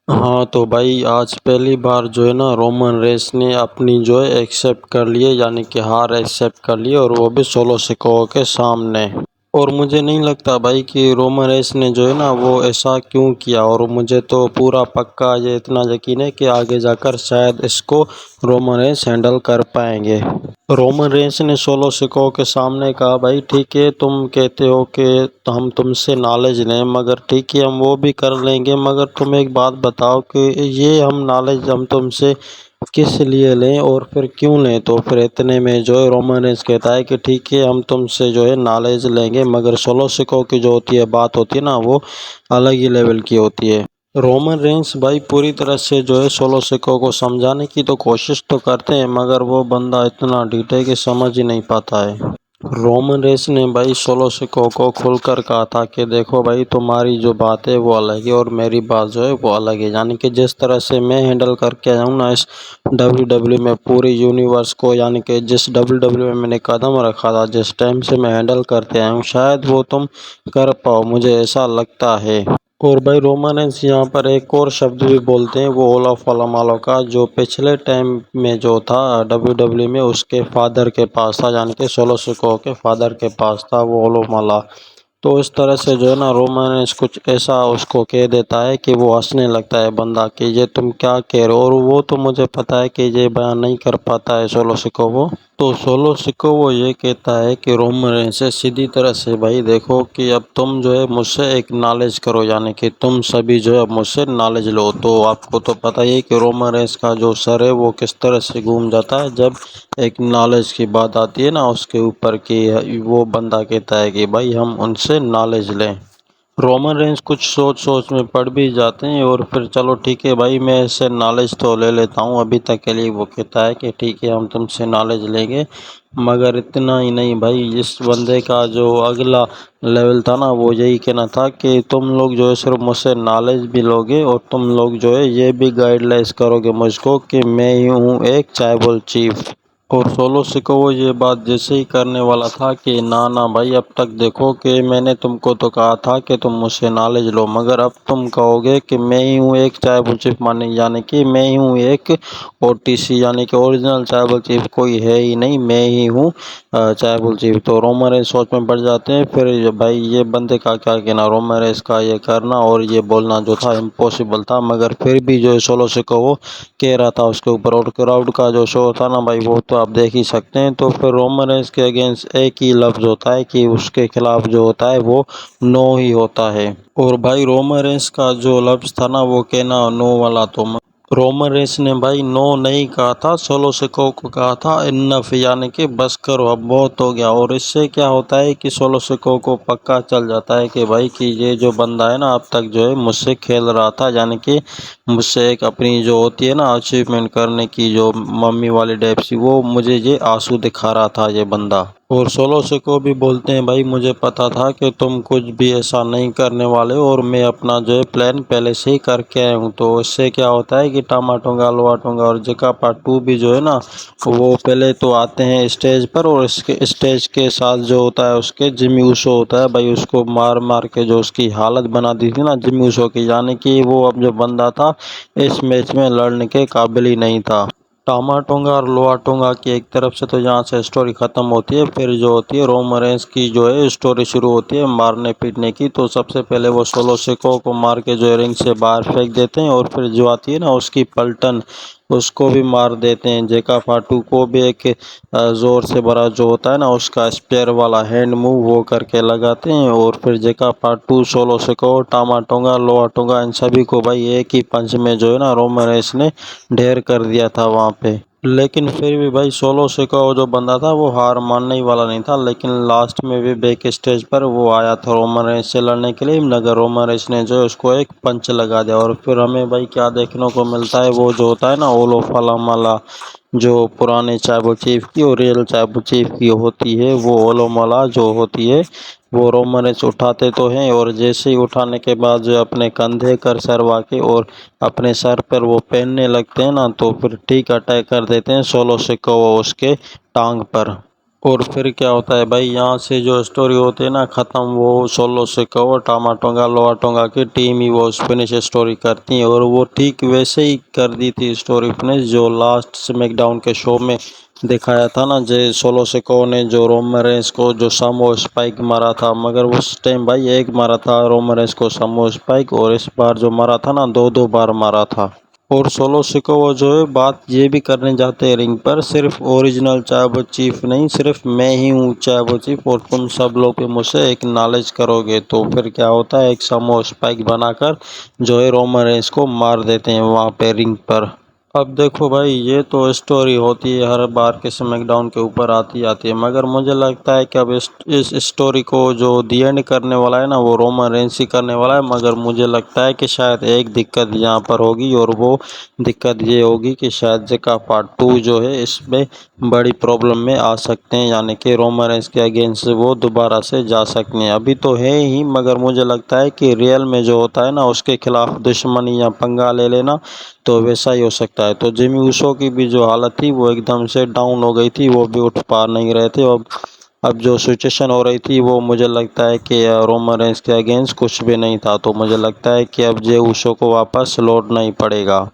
हाँ तो भाई आज पहली बार जो है ना रोमन रेस ने अपनी जो है एक्सेप्ट कर लिए, यानी कि हार एक्सेप्ट कर लिए, और वो भी 16 सिक्कों के सामने। और मुझे नहीं लगता भाई कि रोमन रेस ने जो है ना वो ऐसा क्यों किया, और मुझे तो पूरा पक्का ये इतना यकीन है कि आगे जाकर शायद इसको रोमन रेस हैंडल कर पाएंगे। रोमन रेंस ने 16 सिक्कों के सामने कहा, भाई ठीक है तुम कहते हो कि हम तुमसे नॉलेज लें, मगर ठीक है हम वो भी कर लेंगे, मगर तुम एक बात बताओ कि ये हम नॉलेज हम तुमसे किस लिए लें और फिर क्यों लें। तो फिर इतने में जो है रोमन रेंस कहता है कि ठीक है हम तुमसे जो है नॉलेज लेंगे, मगर 16 सिक्कों की जो होती है बात होती है ना वो अलग ही लेवल की होती है। रोमन रेंस भाई पूरी तरह से जो है 16 सिक्कों को समझाने की तो कोशिश तो करते हैं, मगर वो बंदा इतना डीठ है कि समझ ही नहीं पाता है। रोमन रेंस ने भाई 16 सिक्कों को खुलकर कहा था कि देखो भाई तुम्हारी जो बात है वो अलग है और मेरी बात जो है वो अलग है, यानी कि जिस तरह से मैं हैंडल करके आया हूँ ना इस डब्ल्यू डब्ल्यू में पूरे यूनिवर्स को, यानी कि जिस डब्ल्यू डब्ल्यू में मैंने कदम रखा था, जिस टाइम से मैं हैंडल करते आया हूँ, शायद वो तुम कर पाओ, मुझे ऐसा लगता है। और भाई रोमानेंस यहाँ पर एक और शब्द भी बोलते हैं, वो ओलाफ अलामालो का, जो पिछले टाइम में जो था डब्ल्यू डब्ल्यू में उसके फादर के पास था, यानी कि सोलो सिकोह के फादर के पास था वो ओलोमाला। तो इस तरह से जो है ना रोमानेंस कुछ ऐसा उसको कह देता है कि वो हंसने लगता है बंदा कि ये तुम क्या कह रहे हो, और वो तो मुझे पता है कि ये बयान नहीं कर पाता है सोलो सिकोह वो। तो सोलो सिको वो ये कहता है कि रोमन से सीधी तरह से, भाई देखो कि अब तुम जो है मुझसे एक नॉलेज करो, यानी कि तुम सभी जो है अब मुझसे नॉलेज लो। तो आपको तो पता ही है कि रोमन रेंस का जो सर है वो किस तरह से घूम जाता है जब एक नॉलेज की बात आती है ना उसके ऊपर, कि वो बंदा कहता है कि भाई हम उनसे नॉलेज लें। रोमन रेंज कुछ सोच सोच में पड़ भी जाते हैं, और फिर चलो ठीक है भाई मैं इससे नॉलेज तो ले लेता हूँ अभी तक के लिए। वो कहता है कि ठीक है हम तुमसे नॉलेज लेंगे, मगर इतना ही नहीं भाई, इस बंदे का जो अगला लेवल था ना वो यही कहना था कि तुम लोग जो है सिर्फ मुझसे नॉलेज भी लोगे और तुम लोग जो है ये भी गाइडलाइंस करोगे मुझको कि मैं ही हूँ एक ट्राइबल चीफ। और सोलो सिको वो ये बात जैसे ही करने वाला था कि ना ना भाई अब तक देखो कि मैंने तुमको तो कहा था कि तुम मुझसे नॉलेज लो, मगर अब तुम कहोगे कि मैं ही हूँ एक ट्राइबल चीफ, माने यानी कि मैं ही हूँ एक ओटीसी, यानी कि ओरिजिनल ट्राइबल चीफ कोई है ही नहीं, मैं ही हूँ ट्राइबल चीफ। तो रोमन रेस सोच में पड़ जाते हैं। फिर भाई ये बंदे का क्या कहना, रोमन रेस का ये करना और ये बोलना जो था इम्पॉसिबल था, मगर फिर भी जो है सोलो सिको वो कह रहा था उसके ऊपर। और क्राउड का जो शो था ना भाई वो तो आप देख ही सकते हैं। तो फिर रोमन रेंस के अगेंस्ट एक ही लफ्ज़ होता है कि उसके खिलाफ जो होता है वो नो ही होता है। और भाई रोमन रेंस का जो लफ्ज़ था ना वो कहना नो वाला, तो रोमन रेंस ने भाई नो नहीं कहा था, सोलो सिको को कहा था इनफ, यानी कि बस करो अब बहुत हो गया। और इससे क्या होता है कि सोलो सिको को पक्का चल जाता है कि भाई कि ये जो बंदा है ना अब तक जो है मुझसे खेल रहा था, यानी कि मुझसे एक अपनी जो होती है ना अचीवमेंट करने की जो मम्मी वाली डेप्सी, वो मुझे ये आंसू दिखा रहा था ये बंदा। और सोलो सिको भी बोलते हैं, भाई मुझे पता था कि तुम कुछ भी ऐसा नहीं करने वाले हो, और मैं अपना जो है प्लान पहले से ही करके आया हूँ। तो इससे क्या होता है कि टामाटोंगा लोआटोंगा और जेका पार्ट 2 भी जो है ना वो पहले तो आते हैं स्टेज पर, और इसके स्टेज के साथ जो होता है उसके जिमी ऊसो होता है भाई, उसको मार मार के जो उसकी हालत बना दी थी ना जिमी ऊसो की, यानी कि वो अब जो बंदा था इस मैच में लड़ने के काबिल ही नहीं था। टामा टोंगा और लोआ टोंगा की एक तरफ से तो यहाँ से स्टोरी ख़त्म होती है, फिर जो होती है रोमन रेंस की जो है स्टोरी शुरू होती है मारने पीटने की। तो सबसे पहले वो सोलो सिको को मार के जो है रिंग से बाहर फेंक देते हैं, और फिर जो आती है ना उसकी पलटन उसको भी मार देते हैं। जेका फाटू को भी एक ज़ोर से भरा जो होता है ना उसका स्पेयर वाला हैंड मूव वो करके लगाते हैं, और फिर जेका फाटू सोलो सिको टामा टोंगा लोआ टोंगा इन सभी को भाई एक ही पंच में जो है ना रोमन रेंस ने ढेर कर दिया था वहाँ पे। लेकिन फिर भी भाई सोलो सिको जो बंदा था वो हार मानने ही वाला नहीं था, लेकिन लास्ट में भी बैक स्टेज पर वो आया था रोमन रेंस से लड़ने के लिए, मगर रोमन रेंस ने जो है उसको एक पंच लगा दिया। और फिर हमें भाई क्या देखने को मिलता है, वो जो होता है ना ओलो फलामाला, जो पुराने चाइबो चीफ की और रियल चाइबो चीफ की होती है, वो ओलोमाला जो होती है वो रोमन रेंस उठाते तो हैं, और जैसे ही उठाने के बाद जो अपने कंधे कर सरवा के और अपने सर पर वो पहनने लगते हैं ना, तो फिर ठीक अटैक कर देते हैं सोलो सिको वो उसके टांग पर। और फिर क्या होता है भाई, यहाँ से जो स्टोरी होती है ना ख़त्म, वो सोलो सिकोआ टामा टोंगा लोआ टोंगा की टीम ही वो फिनिश स्टोरी करती है। और वो ठीक वैसे ही कर दी थी स्टोरी फिनिश जो लास्ट स्मैकडाउन के शो में दिखाया था ना, जो सोलो सिकोआ ने जो रोमन रेंस को जो सामो स्पाइक मारा था, मगर उस टाइम भाई एक मारा था रोमन रेंस को सामो स्पाइक, और इस बार जो मारा था ना दो दो बार मारा था। और सोलो सिकोआ जो है बात ये भी करने जाते हैं रिंग पर, सिर्फ ओरिजिनल चाहे चीफ नहीं, सिर्फ मैं ही हूँ चाहे चीफ, और तुम सब लोग भी मुझसे एक नॉलेज करोगे। तो फिर क्या होता है, एक समो स्पाइक बनाकर जो है रोमन रेंस को मार देते हैं वहाँ पे रिंग पर। अब देखो भाई, ये तो स्टोरी होती है हर बार के स्मैकडाउन के ऊपर आती है, मगर मुझे लगता है कि अब इस स्टोरी को जो दी एंड करने वाला है ना वो रोमन रेंस ही करने वाला है। मगर मुझे लगता है कि शायद एक दिक्कत यहाँ पर होगी, और वो दिक्कत ये होगी कि शायद जेका पार्ट 2 जो है इसमें बड़ी प्रॉब्लम में आ सकते हैं, यानी कि रोमन रेंस के अगेंस्ट वो दोबारा से जा सकते हैं। अभी तो है ही, मगर मुझे लगता है कि रियल में जो होता है ना उसके खिलाफ दुश्मनी या पंगा ले लेना, तो वैसा ही हो सकता है। तो जिमी ऊसो की भी जो हालत थी वो एकदम से डाउन हो गई थी, वो भी उठ पा नहीं रहे थे। अब जो सिचुएशन हो रही थी वो मुझे लगता है कि रोमन रेंस के अगेंस्ट कुछ भी नहीं था, तो मुझे लगता है कि अब जे ऊसो को वापस लौटना ही पड़ेगा।